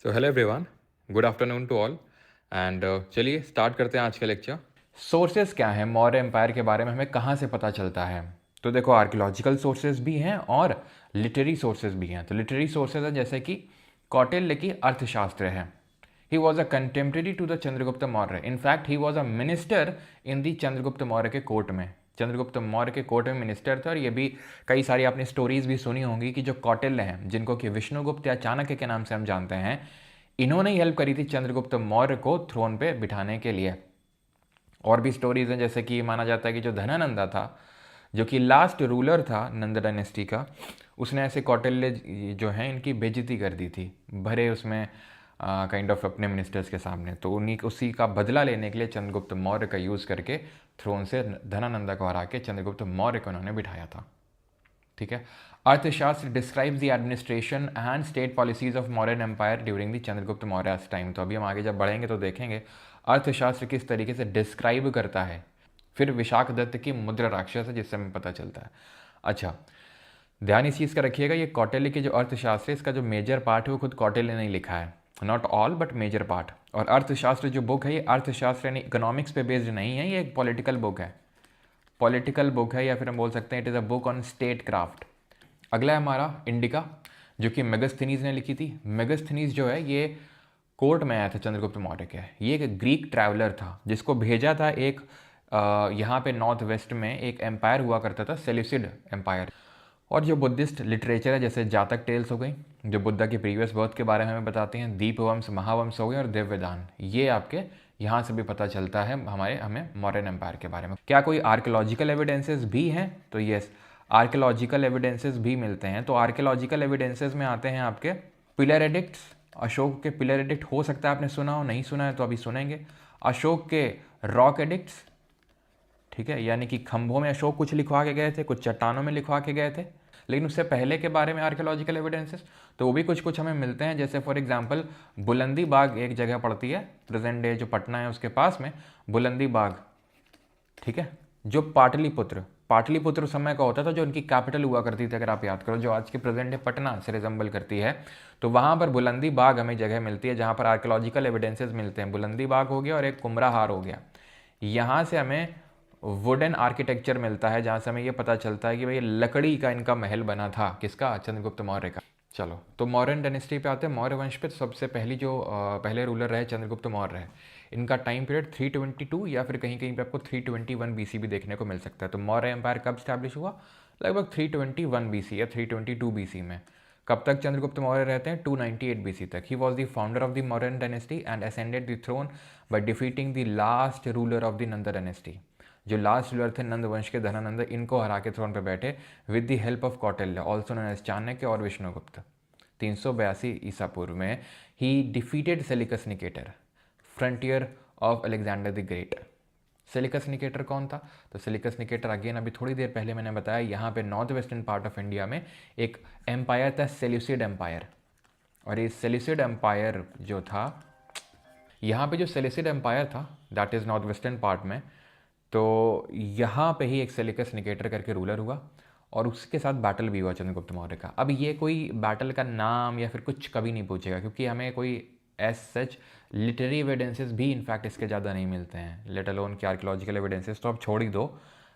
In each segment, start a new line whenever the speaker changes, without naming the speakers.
So hello everyone, good afternoon to all and चलिए start करते हैं आज का लेक्चर। सोर्सेज क्या हैं मौर्य एम्पायर के बारे में, हमें कहाँ से पता चलता है? तो देखो, आर्कियोलॉजिकल सोर्सेज भी हैं और लिटरेरी सोर्सेज भी हैं। तो लिटरेरी सोर्सेज हैं जैसे कि कौटिल्य की अर्थशास्त्र है। He was a contemporary to the Chandragupta Maurya. In fact he was a minister in the Chandragupta Maurya के कोर्ट में। चंद्रगुप्त मौर्य के कोर्ट में मिनिस्टर थे। और ये भी कई सारी आपने स्टोरीज भी सुनी होंगी कि जो कौटिल्य हैं, जिनको कि विष्णुगुप्त या चाणक्य के नाम से हम जानते हैं, इन्होंने ही हेल्प करी थी चंद्रगुप्त मौर्य को थ्रोन पे बिठाने के लिए। और भी स्टोरीज हैं, जैसे कि माना जाता है कि जो धनानंदा था, जो कि लास्ट रूलर था नंद डायनेस्टी का, उसने ऐसे कौटिल्य जो हैं इनकी बेइज्जती कर दी थी, भरे उसमें काइंड ऑफ अपने मिनिस्टर्स के सामने। तो उन्हीं उसी का बदला लेने के लिए चंद्रगुप्त मौर्य का यूज़ करके थ्रोन से धनानंदा को हरा के चंद्रगुप्त मौर्य को उन्होंने बिठाया था। ठीक है। Arthashastra describes the administration and state policies of Mauryan empire during the Chandragupta Maurya time. तो अभी हम आगे जब बढ़ेंगे तो देखेंगे अर्थशास्त्र किस तरीके से डिस्क्राइब करता है। फिर विशाख दत्त की मुद्रा राक्षस है, जिससे हमें पता चलता है। अच्छा, ध्यान इस चीज़ का रखिएगा, ये कौटिल्य की जो अर्थशास्त्र है, इसका जो मेजर पार्ट है वो खुद कौटिल्य ने लिखा है, not all but major part. और अर्थशास्त्र जो बुक है, ये अर्थशास्त्र यानी इकोनॉमिक्स पे बेस्ड नहीं है, ये एक पॉलिटिकल बुक है। पॉलिटिकल बुक है, या फिर हम बोल सकते हैं it is a book on state craft. अगला है हमारा इंडिका, जो कि मेगस्थनीज ने लिखी थी। मेगस्थनीज जो है ये कोर्ट में आया था चंद्रगुप्त मौर्य के। ये एक ग्रीक ट्रैवलर था जिसको भेजा था एक यहाँ पे नॉर्थ वेस्ट में एक एम्पायर हुआ करता था, सेल्यूसिड एम्पायर। और जो बुद्धिस्ट लिटरेचर है, जैसे जातक टेल्स हो गई, जो बुद्धा की प्रीवियस बर्थ के बारे में हमें बताते हैं, दीपवंश, महावंश हो गए, और दिव्यदान, ये आपके यहाँ से भी पता चलता है हमें मौर्यन एम्पायर के बारे में। क्या कोई आर्कियोलॉजिकल एविडेंसेस भी हैं? तो यस, आर्कियोलॉजिकल एविडेंसेस भी मिलते हैं। तो आर्कियोलॉजिकल एविडेंसेस में आते हैं आपके पिलर एडिक्ट्स। अशोक के पिलर एडिक्ट हो सकता है आपने सुना हो, नहीं सुना है तो अभी सुनेंगे। अशोक के रॉक एडिक्ट्स, ठीक है, यानी कि खंभों में अशोक कुछ लिखवा के गए थे, कुछ चट्टानों में लिखवा के गए थे। लेकिन उससे पहले के बारे में आर्कियोलॉजिकल एविडेंसेस तो वो भी कुछ कुछ हमें मिलते हैं। जैसे फॉर एग्जांपल बुलंदी बाग एक जगह पड़ती है, प्रेजेंट डे जो पटना है उसके पास में बुलंदी बाग, ठीक है, जो पाटलिपुत्र पाटलिपुत्र समय का होता था, जो उनकी कैपिटल हुआ करती थी। अगर आप याद करो, जो आज के प्रेजेंट डे पटना से रिजेंबल करती है, तो वहाँ पर बुलंदी बाग हमें जगह मिलती है जहाँ पर आर्कियोलॉजिकल एविडेंसेस मिलते हैं। बुलंदी बाग हो गया और एक कुमराहार हो गया। यहाँ से हमें वुडन आर्किटेक्चर मिलता है, जहाँ से हमें ये पता चलता है कि भाई लकड़ी का इनका महल बना था, किसका? चंद्रगुप्त मौर्य का। चलो, तो मौर्यन डायनेस्टी पे आते हैं। मौर्य वंश पे सबसे पहली जो पहले रूलर रहे चंद्रगुप्त मौर्य है। इनका टाइम पीरियड 322 या फिर कहीं कहीं पे आपको 321 बीसी भी देखने को मिल सकता है। तो मौर्य एम्पायर कब स्टैब्लिश हुआ? लगभग 321 बीसी या 322 बीसी में। कब तक चंद्रगुप्त मौर्य रहते हैं? 298 बीसी तक। He was the founder of the Mauryan dynasty and ascended the throne by defeating the last ruler of the Nanda dynasty. जो लास्ट रूलर थे नंद वंश के, धनानंद, इनको हरा के थ्रोन पर बैठे with the help of Kautilya, also known as Chanakya और विष्णुगुप्त। 382 ईसा पूर्व में he defeated Seleucus Nicator, frontier of Alexander the great. Seleucus Nicator कौन था? तो सेलिकस निकेटर अगेन अभी थोड़ी देर पहले मैंने बताया, यहाँ पे north western part of India में एक एम्पायर था, सेल्यूसिड एम्पायर। और ये सेल्यूसिड एम्पायर जो था, यहाँ पे जो सेल्यूसिड एम्पायर था that is north western part में, तो यहाँ पे ही एक सेलिकस निकेटर करके रूलर हुआ और उसके साथ बैटल भी हुआ चंद्रगुप्त मौर्य का। अब ये कोई बैटल का नाम या फिर कुछ कभी नहीं पूछेगा, क्योंकि हमें कोई एज सच लिटरेरी एविडेंसेस भी इनफैक्ट इसके ज़्यादा नहीं मिलते हैं, लेट अलोन के आर्कियोलॉजिकल एविडेंसेस तो आप छोड़ ही दो।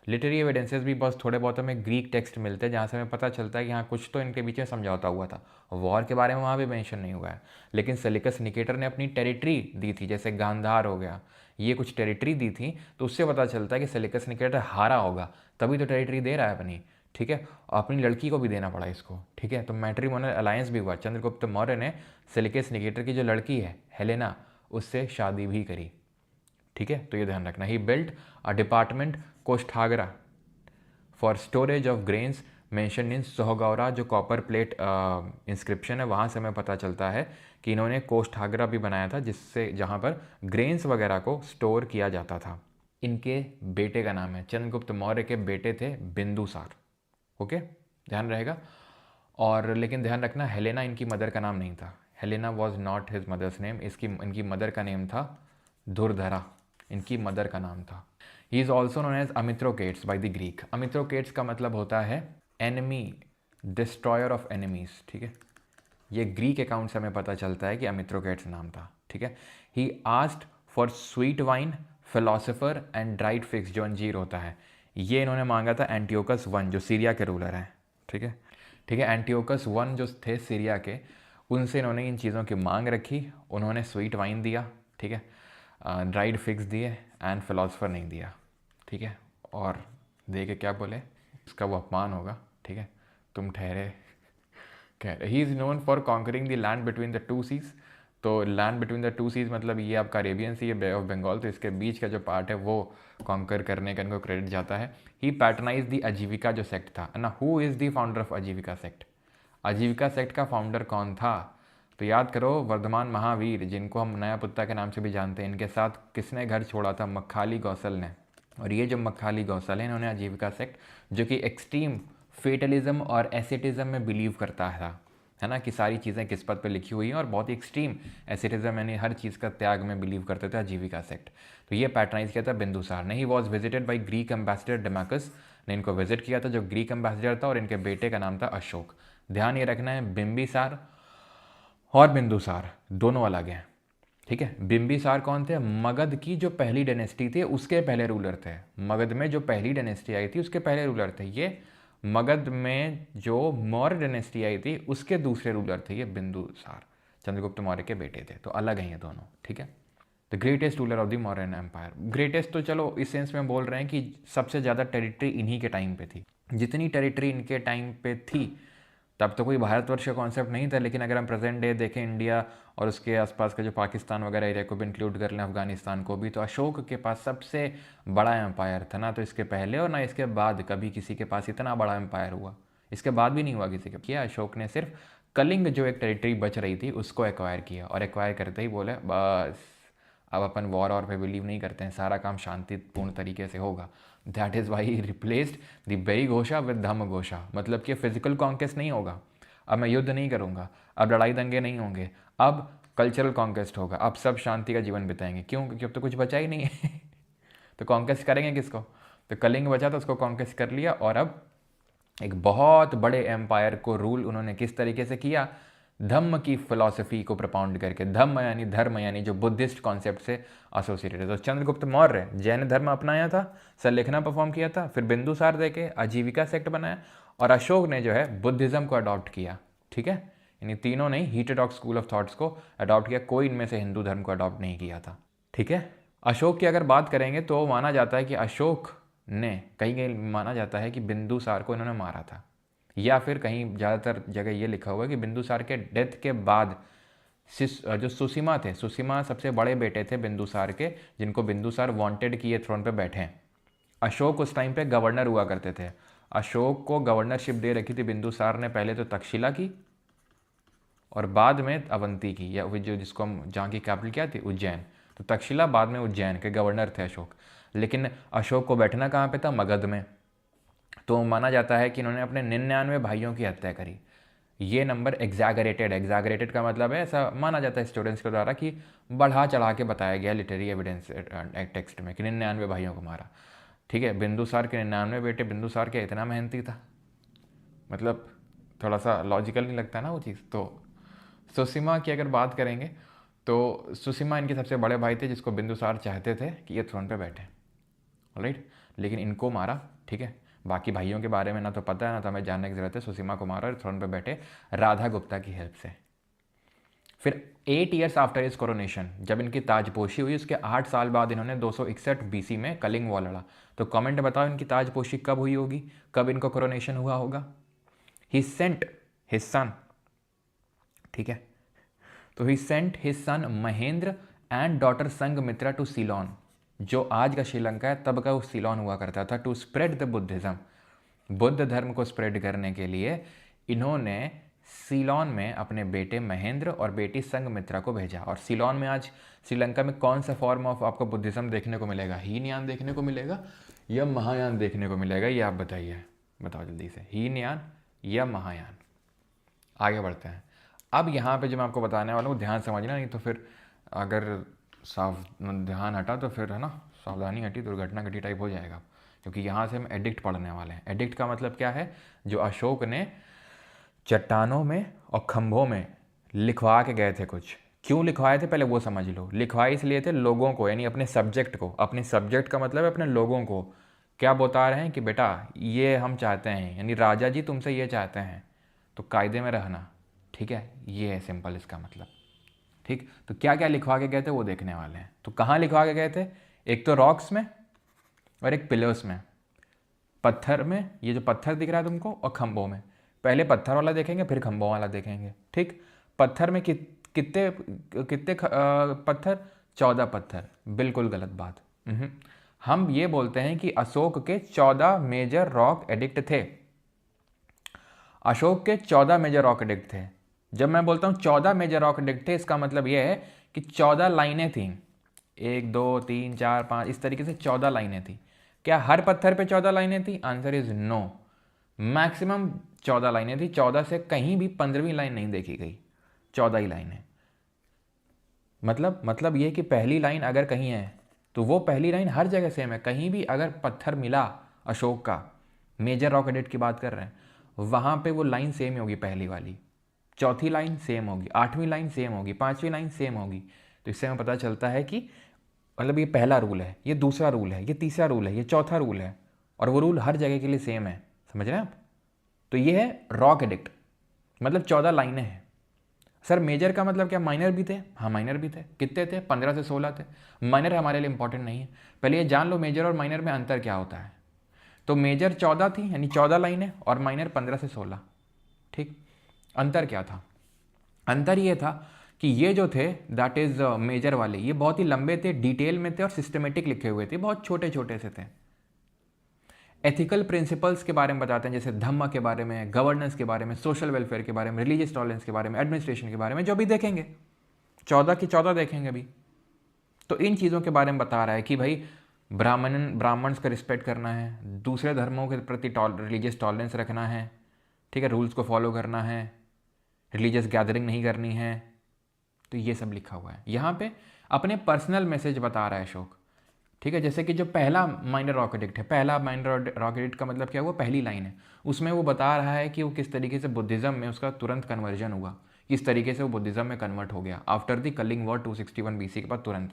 लिटरेरी एविडेंसेस भी बस थोड़े बहुत हमें ग्रीक टेक्स्ट मिलते हैं, जहाँ से हमें पता चलता है कि हाँ कुछ तो इनके बीच में समझौता हुआ था। वॉर के बारे में वहाँ भी मेंशन नहीं हुआ है। लेकिन सेलिकस निकेटर ने अपनी टेरिटरी दी थी, जैसे गांधार हो गया, ये कुछ टेरिटरी दी थी, तो उससे पता चलता है कि सेलिकस निकेटर हारा होगा, तभी तो टेरिटरी दे रहा है अपनी, ठीक है। अपनी लड़की को भी देना पड़ा इसको, ठीक है। तो मैट्रिमोनियल अलायंस भी हुआ। चंद्रगुप्त मौर्य ने सेलिकस निकेटर की जो लड़की है हेलेना, उससे शादी भी करी, ठीक है। तो ये ध्यान रखना। He built a department Koshthagara for storage of grains mention in Sohgaura, जो कॉपर प्लेट इंस्क्रिप्शन है, वहाँ से हमें पता चलता है कि इन्होंने कोष्ठागरा भी बनाया था, जिससे जहाँ पर ग्रेन्स वगैरह को स्टोर किया जाता था। इनके बेटे का नाम है, चंद्रगुप्त मौर्य के बेटे थे बिंदुसार, ओके, ध्यान रहेगा। और लेकिन ध्यान रखना, हेलेना इनकी मदर का नाम नहीं था। Helena was not his mother's name. इनकी मदर का नेम था धुरधरा, इनकी मदर का नाम था। He is also known as Amitrochates by the Greek. Amitrochates का मतलब होता है एनिमी, डिस्ट्रॉयर ऑफ एनिमीज, ठीक है। ये ग्रीक अकाउंट से हमें पता चलता है कि अमित्रोकेट्स नाम था, ठीक है। He asked for sweet wine, philosopher and dried figs, जो अंजीर होता है, ये इन्होंने मांगा था एंटियोकस वन, जो सीरिया के रूलर हैं, ठीक है। ठीक है, एंटियोकस वन जो थे सीरिया के, उनसे इन्होंने इन चीज़ों की मांग रखी। उन्होंने स्वीट वाइन दिया, ठीक है, ड्राइड फिग्स दिए, एंड फिलोसोफर नहीं दिया, ठीक है। और दे के क्या बोले, इसका वो अपमान होगा, ठीक है, तुम ठहरे कह रहे। He is known for conquering the land between the two seas. तो land between the two seas मतलब ये आपका अरेबियन सी, ये बे ऑफ बंगाल, तो इसके बीच का जो पार्ट है वो कॉन्कर करने का इनको क्रेडिट जाता है। ही पैटर्नाइज द आजीविका जो सेक्ट था ना। Who is the founder of आजीविका सेक्ट? आजीविका सेक्ट का फाउंडर कौन था? तो याद करो, वर्धमान महावीर, जिनको हम नया पुत्ता के नाम से भी जानते हैं, इनके साथ किसने घर छोड़ा था? मक्खाली गौसल ने। और ये जो मक्खाली गौसल है, इन्होंने आजीविका सेक्ट, जो कि एक्सट्रीम फेटलिज्म और एसेटिज्म में बिलीव करता है ना, कि सारी चीज़ें किस्मत पे लिखी हुई हैं, और बहुत ही एक्सट्रीम एसेटिज्म यानी हर चीज़ का त्याग में बिलीव करते थे आजीविका सेक्ट। तो ये पैटर्नाइज किया था बिंदुसार ने। He was visited by Greek ambassador Deimachus ने इनको विजिट किया था, जो ग्रीक एम्बेसडर था, और इनके बेटे का नाम था अशोक। ध्यान ये रखना है, बिंबिसार और बिंदुसार दोनों अलग हैं, ठीक है। बिंबिसार कौन थे? मगध की जो पहली डायनेस्टी थी उसके पहले रूलर थे। मगध में जो पहली डायनेस्टी आई थी उसके पहले रूलर थे ये। मगध में जो मौर्य डायनेस्टी आई थी उसके दूसरे रूलर थे ये बिंदुसार, चंद्रगुप्त मौर्य के बेटे थे। तो अलग हैं ये दोनों, ठीक है। The greatest ruler of the Mauryan empire. Greatest तो चलो इस सेंस में बोल रहे हैं कि सबसे ज़्यादा टेरिटरी इन्हीं के टाइम पे थी। जितनी टेरिटरी इनके टाइम पे थी, तब तो कोई भारतवर्ष का कॉन्सेप्ट नहीं था, लेकिन अगर हम प्रेजेंट डे देखें इंडिया और उसके आसपास का जो पाकिस्तान वगैरह एरिया को भी इंक्लूड कर लें, अफगानिस्तान को भी, तो अशोक के पास सबसे बड़ा एम्पायर था। ना तो इसके पहले और ना इसके बाद कभी किसी के पास इतना बड़ा एम्पायर हुआ, इसके बाद भी नहीं हुआ किसी के। किया अशोक ने सिर्फ कलिंग जो एक टेरिटरी बच रही थी उसको एक्वायर किया, और एक्वायर करते ही बोले बस अब अपन वॉर और पे बिलीव नहीं करते हैं, सारा काम शांतिपूर्ण तरीके से होगा। That is why he replaced the Bheri Ghosha with Dhamma Ghosha. मतलब कि फिजिकल कॉन्केस्ट नहीं होगा, अब मैं युद्ध नहीं करूँगा, अब लड़ाई दंगे नहीं होंगे, अब कल्चरल कॉन्केस्ट होगा, अब सब शांति का जीवन बिताएंगे। क्यों? क्योंकि अब तो कुछ बचा ही नहीं है तो कॉन्केस्ट करेंगे किसको? तो कलिंग बचा तो उसको कॉन्केस्ट कर लिया, और अब एक बहुत बड़े एम्पायर को रूल उन्होंने किस तरीके से किया? धम्म की फिलॉसफी को प्रपाउंड करके। धम्म यानी धर्म, यानी जो बुद्धिस्ट कॉन्सेप्ट से एसोसिएटेड है। तो चंद्रगुप्त मौर्य जैन धर्म अपनाया था, सल्लेखना परफॉर्म किया था, फिर बिंदुसार देके आजीविका सेक्ट बनाया, और अशोक ने जो है बुद्धिज्म को अडॉप्ट किया, ठीक है। यानी तीनों ने हीटेडॉक्स स्कूल ऑफ थॉट्स को अडॉप्ट किया, कोई इनमें से हिंदू धर्म को अडॉप्ट नहीं किया था, ठीक है। अशोक की अगर बात करेंगे तो माना जाता है कि अशोक ने, कहीं कहीं माना जाता है कि बिंदुसार को इन्होंने मारा था, या फिर कहीं ज़्यादातर जगह ये लिखा हुआ है कि बिंदुसार के डेथ के बाद जो सुसीमा थे, सुसीमा सबसे बड़े बेटे थे बिंदुसार के, जिनको बिंदुसार वांटेड किए थ्रोन पे बैठे। अशोक उस टाइम पे गवर्नर हुआ करते थे। अशोक को गवर्नरशिप दे रखी थी बिंदुसार ने, पहले तो तक्षशिला की और बाद में अवंती की, या जो जिसको हम, जहाँ की कैपिटल क्या थी? उज्जैन। तो तक्षशिला, बाद में उज्जैन के गवर्नर थे अशोक। लेकिन अशोक को बैठना कहाँ पे था? मगध में। तो माना जाता है कि इन्होंने अपने 99 भाइयों की हत्या करी। ये नंबर एग्जैगरेटेड, एग्जैगरेटेड का मतलब है, ऐसा माना जाता है स्टूडेंट्स के द्वारा कि बढ़ा चढ़ा के बताया गया लिटरेरी एविडेंस टेक्स्ट में कि 99 भाइयों को मारा, ठीक है। बिंदुसार के 99 बेटे, बिंदुसार के इतना मेहनती था, मतलब थोड़ा सा लॉजिकल नहीं लगता ना वो चीज़। तो सुसीमा की अगर बात करेंगे तो सुसीमा इनके सबसे बड़े भाई थे, जिसको बिंदुसार चाहते थे कि ये थ्रोन पे बैठे, राइट, लेकिन इनको मारा, ठीक है। बाकी भाइयों के बारे में ना तो पता है ना तो हमें जानने की जरूरत है। सुसीमा को मारा और थ्रोन पे बैठे राधा गुप्ता की हेल्प से। फिर 8 ईयर्स आफ्टर इज कोरोनेशन, जब इनकी ताजपोशी हुई उसके 8 साल बाद इन्होंने 261 बीसी में कलिंग वॉर लड़ा। तो कमेंट बताओ इनकी ताजपोशी कब हुई होगी, कब इनको कोरोनेशन हुआ होगा? ही सेंट हिज सन, ठीक है। तो he sent his son Mahendra and daughter Sanghamitra to Ceylon, जो आज का श्रीलंका है तब का वो सीलोन हुआ करता था, to spread the Buddhism, Buddha धर्म को स्प्रेड करने के लिए इन्होंने सीलोन में अपने बेटे महेंद्र और बेटी संघमित्रा को भेजा। और सीलोन में आज श्रीलंका में कौन सा फॉर्म ऑफ आपको बुद्धिज्म देखने को मिलेगा? हीनयान देखने को मिलेगा या महायान देखने को मिलेगा? ये आप बताइए, बताओ जल्दी से, हीनयान या महायान? आगे बढ़ते हैं। अब यहाँ पे जो मैं आपको बताने वाला हूँ ध्यान समझना, नहीं तो फिर अगर ध्यान हटा तो फिर है ना, सावधानी हटी दुर्घटना घटी टाइप हो जाएगा। क्योंकि यहाँ से हम एडिक्ट पढ़ने वाले हैं। एडिक्ट का मतलब क्या है? जो अशोक ने चट्टानों में और खंभों में लिखवा के गए थे कुछ। क्यों लिखवाए थे पहले वो समझ लो। लिखवाए इसलिए थे लोगों को, यानी अपने सब्जेक्ट को। अपने सब्जेक्ट का मतलब है अपने लोगों को। क्या बता रहे हैं कि बेटा ये हम चाहते हैं, यानी राजा जी तुमसे ये चाहते हैं, तो कायदे में रहना। ठीक है, ये है सिंपल इसका मतलब। ठीक, तो क्या क्या लिखवा के गए थे वो देखने वाले हैं। तो कहाँ लिखवा के गए थे? एक तो रॉक्स में और एक पिलर्स में। पत्थर में, ये जो पत्थर दिख रहा है तुमको, और खंभों में। पहले पत्थर वाला देखेंगे फिर खंभों वाला देखेंगे। ठीक, पत्थर में कितने कितने पत्थर? 14 पत्थर। बिल्कुल गलत बात। हम ये बोलते हैं कि अशोक के 14 मेजर रॉक एडिक्ट थे। अशोक के 14 मेजर रॉक एडिक्ट थे। जब मैं बोलता हूँ 14 मेजर रॉक एडिक्ट थे, इसका मतलब यह है कि 14 लाइनें थीं। 1 2 3 4 5 इस तरीके से 14 लाइनें थी। क्या हर पत्थर पे 14 लाइनें थी? Answer is no. मैक्सिमम 14 लाइनें थी। 14 से कहीं भी 15वीं लाइन नहीं देखी गई, 14 ही लाइनें। मतलब ये कि पहली लाइन अगर कहीं है तो वो पहली लाइन हर जगह सेम है। कहीं भी अगर पत्थर मिला अशोक का, मेजर रॉक एडिक्ट की बात कर रहे हैं, वहाँ पे वो लाइन सेम ही होगी पहली वाली। चौथी लाइन सेम होगी, 8वीं लाइन सेम होगी, 5वीं लाइन सेम होगी। तो इससे हमें पता चलता है कि मतलब ये पहला रूल है, ये दूसरा रूल है, ये तीसरा रूल है, ये चौथा रूल है, और वो रूल हर जगह के लिए सेम है। समझ रहे हैं आप? तो ये है रॉक एडिक्ट, मतलब 14 लाइनें हैं। सर मेजर का मतलब क्या माइनर भी थे? हाँ माइनर भी थे। कितने थे? 15 से 16 थे। माइनर हमारे लिए इंपॉर्टेंट नहीं है। पहले ये जान लो मेजर और माइनर में अंतर क्या होता है। तो मेजर 14 थी, यानी 14 लाइनें, और माइनर 15 से 16। ठीक, अंतर क्या था? अंतर ये था कि ये जो थे दैट इज मेजर वाले, ये बहुत ही लंबे थे, डिटेल में थे और सिस्टमेटिक लिखे हुए थे, बहुत छोटे छोटे से थे। एथिकल प्रिंसिपल्स के बारे में बताते हैं, जैसे धम्म के बारे में, गवर्नेंस के बारे में, सोशल वेलफेयर के बारे में, रिलीजियस टॉलरेंस के बारे में, एडमिनिस्ट्रेशन के बारे में, जो भी देखेंगे 14 की 14 देखेंगे अभी। तो इन चीज़ों के बारे में बता रहा है कि भाई ब्राह्मण्स का रिस्पेक्ट करना है, दूसरे धर्मों के प्रति रिलीजियस टॉलरेंस रखना है, ठीक है, रूल्स को फॉलो करना है, रिलीजियस गैदरिंग नहीं करनी है। तो ये सब लिखा हुआ है यहाँ पे। अपने पर्सनल मैसेज बता रहा है अशोक। ठीक है, जैसे कि जो पहला माइनर रॉक एडिक्ट है, पहला माइनर रॉक एडिक्ट का मतलब क्या हुआ? पहली लाइन है, उसमें वो बता रहा है कि वो किस तरीके से बुद्धिज़्म में उसका तुरंत कन्वर्जन हुआ, किस तरीके से वो बुद्धिज़्म में कन्वर्ट हो गया after the Kalinga war 261 BC के बाद तुरंत।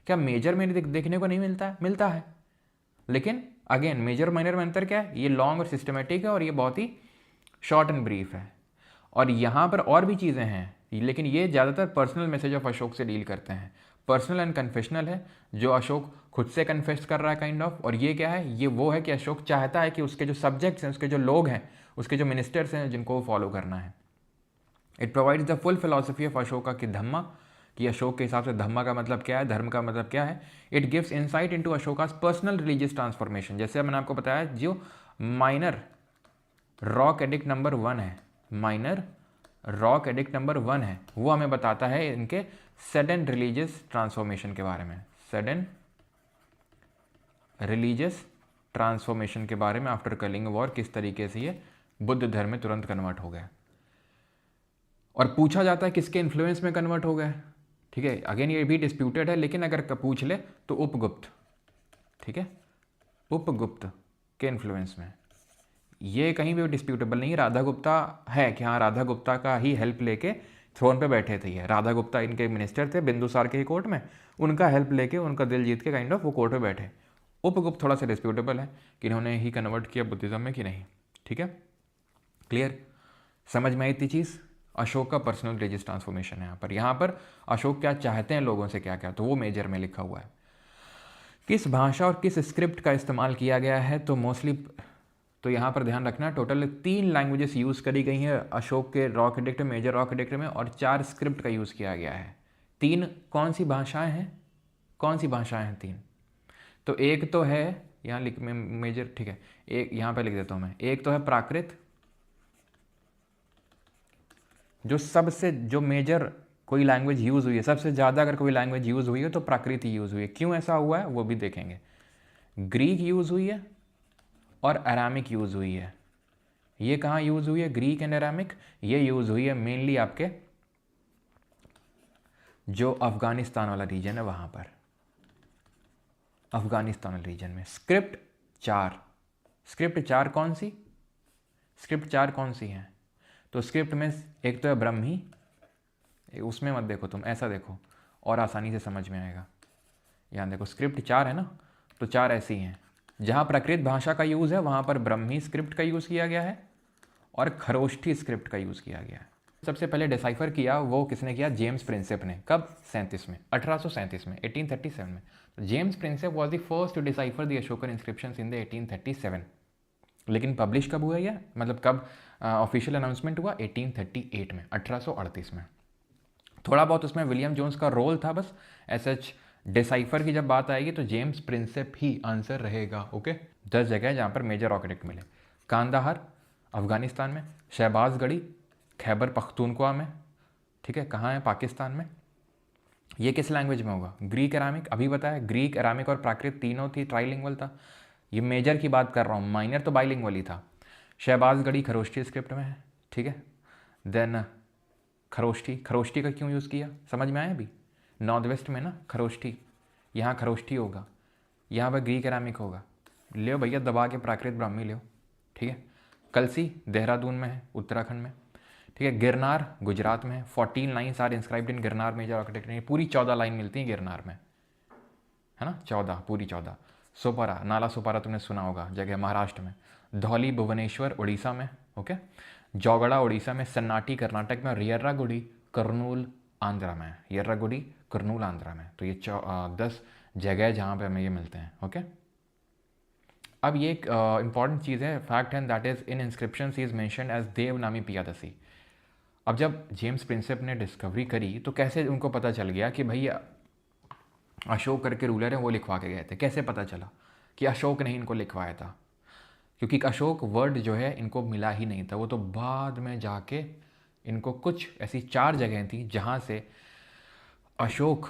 क्या मेजर में देखने को नहीं मिलता है? मिलता है, लेकिन अगेन मेजर माइनर में अंतर क्या है? ये लॉन्ग और सिस्टमेटिक है, और ये बहुत ही शॉर्ट एंड ब्रीफ है। और यहाँ पर और भी चीज़ें हैं, लेकिन ये ज़्यादातर पर्सनल मैसेज ऑफ अशोक से डील करते हैं। पर्सनल एंड कन्फेशनल है, जो अशोक खुद से कन्फेस कर रहा है काइंड ऑफ। और ये क्या है? ये वो है कि अशोक चाहता है कि उसके जो सब्जेक्ट्स हैं, उसके जो लोग हैं, उसके जो मिनिस्टर्स हैं, जिनको वो फॉलो करना है। It provides the full philosophy of Ashoka की धम्मा, कि अशोक के हिसाब से धम्मा का मतलब क्या है, धर्म का मतलब क्या है। It gives insight into Ashoka's personal religious transformation. जैसे मैंने आपको बताया, जो माइनर रॉक एडिक्ट नंबर 1 है, माइनर रॉक एडिक्ट नंबर 1 है, वो हमें बताता है इनके सडन रिलीजियस ट्रांसफॉर्मेशन के बारे में। सडन रिलीजियस ट्रांसफॉर्मेशन के बारे में आफ्टर कलिंग वॉर, किस तरीके से ये बुद्ध धर्म में तुरंत कन्वर्ट हो गए। और पूछा जाता है किसके इन्फ्लुएंस में कन्वर्ट हो गए। ठीक है, अगेन ये भी डिस्प्यूटेड है, लेकिन अगर पूछ ले तो उपगुप्त, ठीक है, उपगुप्त के इन्फ्लुएंस में। ये कहीं भी डिस्प्यूटेबल नहीं। राधा गुप्ता है कि हाँ, राधा गुप्ता का ही हेल्प लेके थ्रोन पे बैठे थे ये। राधा गुप्ता इनके मिनिस्टर थे बिंदुसार के ही कोर्ट में, उनका हेल्प लेके, उनका दिल जीत के काइंड ऑफ वो कोर्ट पे बैठे। उपगुप्त थोड़ा सा डिस्प्यूटेबल है कि इन्होंने ही कन्वर्ट किया बुद्धिज्म में कि नहीं। ठीक है, क्लियर? समझ में आई इतनी चीज़? अशोक का पर्सनल रिलीजियस ट्रांसफॉर्मेशन है यहाँ पर अशोक क्या चाहते हैं लोगों से, क्या क्या, तो वो मेजर में लिखा हुआ है। किस भाषा और किस स्क्रिप्ट का इस्तेमाल किया गया है? तो मोस्टली, तो यहाँ पर ध्यान रखना, टोटल 3 लैंग्वेजेस यूज़ करी गई हैं अशोक के rock edict, major rock edict में, और 4 स्क्रिप्ट का यूज़ किया गया है। 3 कौन सी भाषाएं हैं? कौन सी भाषाएं हैं 3? तो एक तो है, यहाँ लिख मेजर, ठीक है, एक यहाँ पे लिख देता हूँ मैं। एक तो है प्राकृत, जो सबसे, जो मेजर कोई लैंग्वेज यूज़ हुई है, सबसे ज़्यादा अगर कोई लैंग्वेज यूज़ हुई है तो प्राकृत ही यूज़ हुई है। क्यों ऐसा हुआ है वो भी देखेंगे। ग्रीक यूज़ हुई है और अरामिक यूज़ हुई है। ये कहाँ यूज़ हुई है? ग्रीक एंड अरामिक ये यूज़ हुई है मेनली आपके जो अफगानिस्तान वाला रीजन है वहाँ पर, अफगानिस्तान वाले रीजन में। स्क्रिप्ट 4, स्क्रिप्ट 4 कौन सी? स्क्रिप्ट 4 कौन सी हैं? तो स्क्रिप्ट में एक तो है ब्रह्मी, उसमें मत देखो तुम, ऐसा देखो और आसानी से समझ में आएगा। यहाँ देखो स्क्रिप्ट 4 है ना, तो 4 ऐसी हैं। जहाँ प्राकृत भाषा का यूज़ है वहाँ पर ब्रह्मी स्क्रिप्ट का यूज़ किया गया है और खरोष्ठी स्क्रिप्ट का यूज़ किया गया है। सबसे पहले डिसाइफर किया वो किसने किया? जेम्स प्रिंसेप ने। कब? 37 में, 1837 में, 1837 में। तो James Prinsep was the first to decipher the Ashokan inscriptions in the 1837। लेकिन पब्लिश कब हुआ यह, मतलब कब ऑफिशियल अनाउंसमेंट हुआ? 1838 में, 1838 में। थोड़ा बहुत उसमें विलियम जोन्स का रोल था बस। एसएच डिसाइफर की जब बात आएगी तो जेम्स प्रिंसेप ही आंसर रहेगा। ओके, 10 जगह है जहाँ पर मेजर ऑर्किटेक्ट मिले। कांदाहार अफगानिस्तान में, शहबाजगढ़ी खैबर पख्तूनख्वा में, ठीक है, कहाँ है? पाकिस्तान में। ये किस लैंग्वेज में होगा? ग्रीक एरामिक, अभी बताया, ग्रीक एरामिक और प्राकृत तीनों थी, ट्राइलिंगुअल था। ये मेजर की बात कर रहा हूँ, माइनर तो बाइलिंगुअल ही था। शहबाजगढ़ी खरोष्ठी स्क्रिप्ट में है, ठीक है। देन खरोष्ठी, खरोष्ठी का क्यों यूज़ किया समझ में आया अभी? नॉर्थ वेस्ट में ना खरोष्ठी, यहाँ खरोष्ठी होगा, यहाँ पर ग्रीक एरामिक होगा। ले भैया दबा के प्राकृत ब्राह्मी ले, ठीक है। कलसी देहरादून में है, उत्तराखंड में, ठीक है। गिरनार गुजरात में है। 14 lines are inscribed in Girnar major architecture. पूरी 14 लाइन मिलती है गिरनार में, है ना, 14, पूरी 14। सोपारा, नाला सोपारा तुमने सुना होगा, जगह महाराष्ट्र में। धौली भुवनेश्वर उड़ीसा में, ओके। जौगड़ा उड़ीसा में। सन्नाटी कर्नाटक में। और यर्रागुड़ी कर्नूल आंध्रा में। यर्रागुड़ी कर्नूल आंध्रा में। तो ये 10 जगह जहाँ पे हमें ये मिलते हैं, ओके। अब ये एक इंपॉर्टेंट चीज़ है, फैक्ट है, that is in inscription is mentioned as Devanampiya Piyadasi. अब जब जेम्स प्रिंसेप ने डिस्कवरी करी तो कैसे उनको पता चल गया कि भाई अशोक करके रूलर हैं वो लिखवा के गए थे? कैसे पता चला कि अशोक ने इनको लिखवाया था? क्योंकि अशोक वर्ड जो है इनको मिला ही नहीं था, वो तो बाद में जाके इनको कुछ ऐसी 4 जगह थी जहाँ से अशोक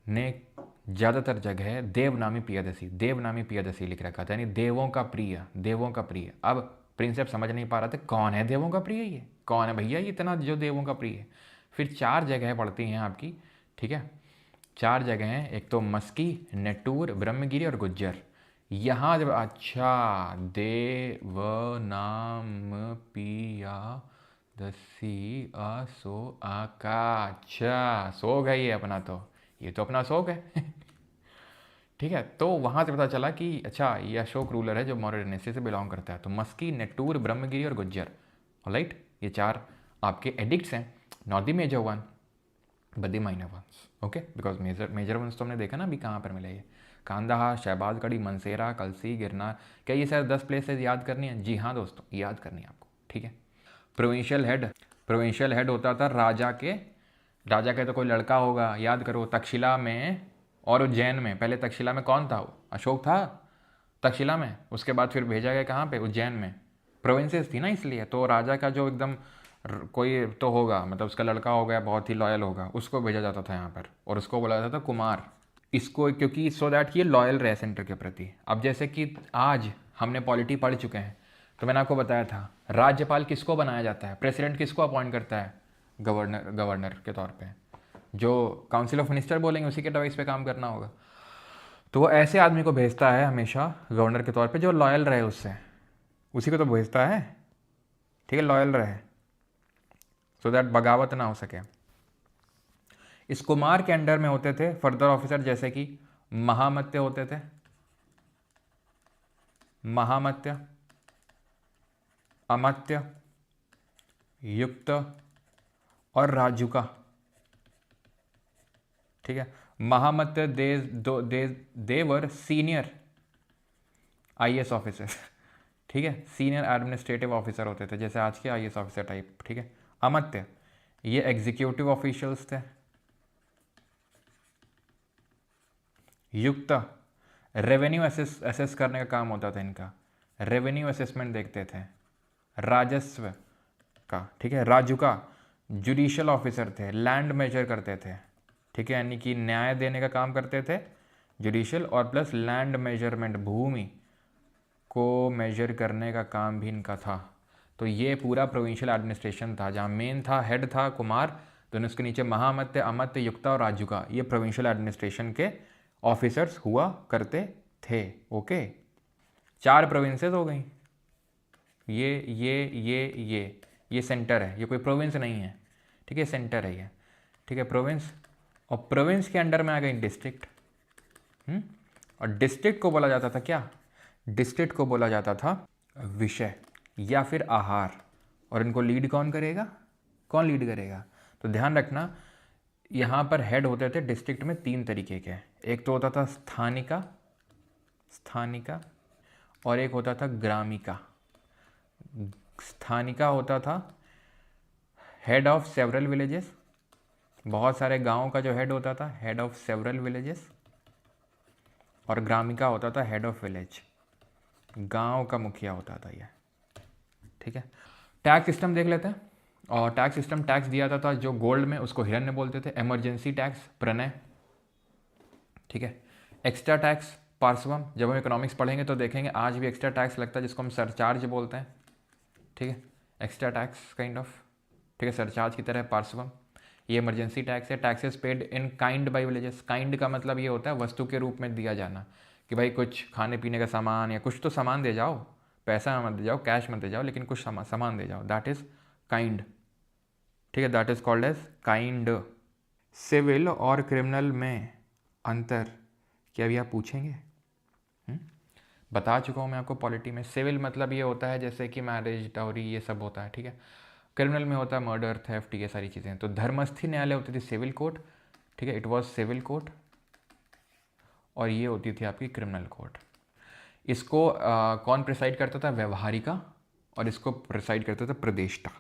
ने ज़्यादातर जगह देवनामी पियादसी लिख रखा था, यानी देवों का प्रिय, देवों का प्रिय। अब प्रिंसेप समझ नहीं पा रहा था कौन है देवों का प्रिय, ये कौन है भैया ये इतना जो देवों का प्रिय है। फिर 4 जगह पड़ती हैं आपकी, ठीक है। 4 जगह हैं, एक तो मस्की, नेटूर, ब्रह्मगिरी और गुज्जर। यहाँ जब अच्छा देव नाम पिया दसी असो आका, अच्छा सो गई है अपना, तो ये तो अपना शौक है ठीक है। तो वहाँ से पता चला कि अच्छा ये अशोक रूलर है जो मौर्य डायनेस्टी से बिलोंग करता है। तो मस्की, नेटूर, ब्रह्मगिरी और गुज्जर, राइट, ये 4 आपके एडिक्ट्स हैं। Not the major one but the minor ones, okay. Because major ones तो हमने देखा ना अभी कहाँ पर मिले ये। कांदाहार, शहबाजगढ़ी, मनसेरा, कलसी, गिरनार। क्या ये सर 10 प्लेसेस याद करनी है? जी हाँ दोस्तों, याद करनी है आपको, ठीक है। प्रोविंशियल हेड होता था राजा के तो कोई लड़का होगा, याद करो। तक्षशिला में और उज्जैन में, पहले तक्षशिला में कौन था? अशोक था तक्षशिला में, उसके बाद फिर भेजा गया कहाँ पे? उज्जैन में। प्रोविंसेस थी ना, इसलिए तो राजा का जो एकदम कोई तो होगा, मतलब उसका लड़का हो गया, बहुत ही लॉयल होगा, उसको भेजा जाता था यहाँ पर, और उसको बोला जाता था कुमार। इसको क्योंकि सो दैट ये लॉयल रहे सेंटर के प्रति। अब जैसे कि आज हमने पॉलिटी पढ़ चुके हैं, तो मैंने आपको बताया था राज्यपाल किसको बनाया जाता है, प्रेसिडेंट किसको अपॉइंट करता है? गवर्नर के तौर पे। जो काउंसिल ऑफ मिनिस्टर बोलेंगे उसी के डिवाइस पे काम करना होगा। तो वो ऐसे आदमी को भेजता है हमेशा गवर्नर के तौर पे जो लॉयल रहे उससे, उसी को तो भेजता है, ठीक है, लॉयल रहे, सो दैट बगावत ना हो सके। इस कुमार के अंडर में होते थे फर्दर ऑफिसर, जैसे कि महामत्य होते थे, महामत्य, अमत्य, युक्त और राजुका, ठीक है। महामत्य देवर सीनियर आईएएस ऑफिसर, ठीक है, सीनियर एडमिनिस्ट्रेटिव ऑफिसर होते थे, जैसे आज के आईएएस ऑफिसर टाइप, ठीक है। अमत्य ये एग्जीक्यूटिव ऑफिशियल्स थे। युक्त रेवेन्यू असेस करने का काम होता था इनका, रेवेन्यू असेसमेंट देखते थे, राजस्व का, ठीक है। राजुका जुडिशियल ऑफिसर थे, लैंड मेजर करते थे, ठीक है, यानी कि न्याय देने का काम करते थे जुडिशियल, और प्लस लैंड मेजरमेंट, भूमि को मेजर करने का काम भी इनका था। तो ये पूरा प्रोविंशियल एडमिनिस्ट्रेशन था, जहाँ मेन था, हेड था कुमार, तो उसके नीचे महामत्य, अमत्य, युक्ता और राजुका, ये प्रोविंशियल एडमिनिस्ट्रेशन के ऑफिसर्स हुआ करते थे, ओके। 4 प्रोविंसेस हो गई, ये सेंटर है, ये कोई प्रोविंस नहीं है, ठीक है, सेंटर है ये। ठीक है, प्रोविंस, और प्रोविंस के अंडर में आ गई डिस्ट्रिक्ट। और डिस्ट्रिक्ट को बोला जाता था क्या? डिस्ट्रिक्ट को बोला जाता था विषय या फिर आहार। और इनको लीड कौन करेगा? कौन लीड करेगा? तो ध्यान रखना, यहाँ पर हेड होते थे डिस्ट्रिक्ट में 3 तरीके के। एक तो होता था स्थानिका, स्थानिका, और एक होता था ग्रामिका। स्थानिका होता था हेड ऑफ सेवरल विलेजेस, बहुत सारे गांवों का जो हेड होता था, हेड ऑफ सेवरल विलेजेस। और ग्रामिका होता था हेड ऑफ विलेज, गांव का मुखिया होता था यह। ठीक है, टैक्स सिस्टम देख लेते हैं। और टैक्स सिस्टम, टैक्स दिया जाता था जो गोल्ड में, उसको हिरण्य बोलते थे। इमरजेंसी टैक्स प्रणय, ठीक है। एक्स्ट्रा टैक्स पार्श्वम, जब हम इकोनॉमिक्स पढ़ेंगे तो देखेंगे आज भी एक्स्ट्रा टैक्स लगता है जिसको हम सरचार्ज बोलते हैं। ठीक है, एक्स्ट्रा टैक्स काइंड ऑफ, ठीक है, सरचार्ज की तरह पार्श्वम। ये इमरजेंसी टैक्स है। Taxes paid in kind by villages, kind का मतलब ये होता है वस्तु के रूप में दिया जाना, कि भाई कुछ खाने पीने का सामान या कुछ तो सामान दे जाओ, पैसा मत दे जाओ, कैश मत दे जाओ, लेकिन कुछ सामान दे जाओ, दैट इज काइंड। ठीक है, that is called as kind. Civil और क्रिमिनल में अंतर क्या अभी आप पूछेंगे? बता चुका हूँ मैं आपको पॉलिटी में। सिविल मतलब ये होता है जैसे कि मैरिज, डाउरी, ये सब होता है। ठीक है, क्रिमिनल में होता है मर्डर, थेफ्ट, ये सारी चीज़ें। तो धर्मस्थी न्यायालय होती थी सिविल कोर्ट, ठीक है, इट वाज सिविल कोर्ट। और ये होती थी आपकी क्रिमिनल कोर्ट। इसको कौन प्रिसाइड करता था? व्यवहारिका। और इसको प्रिसाइड करता था प्रदेष्टा।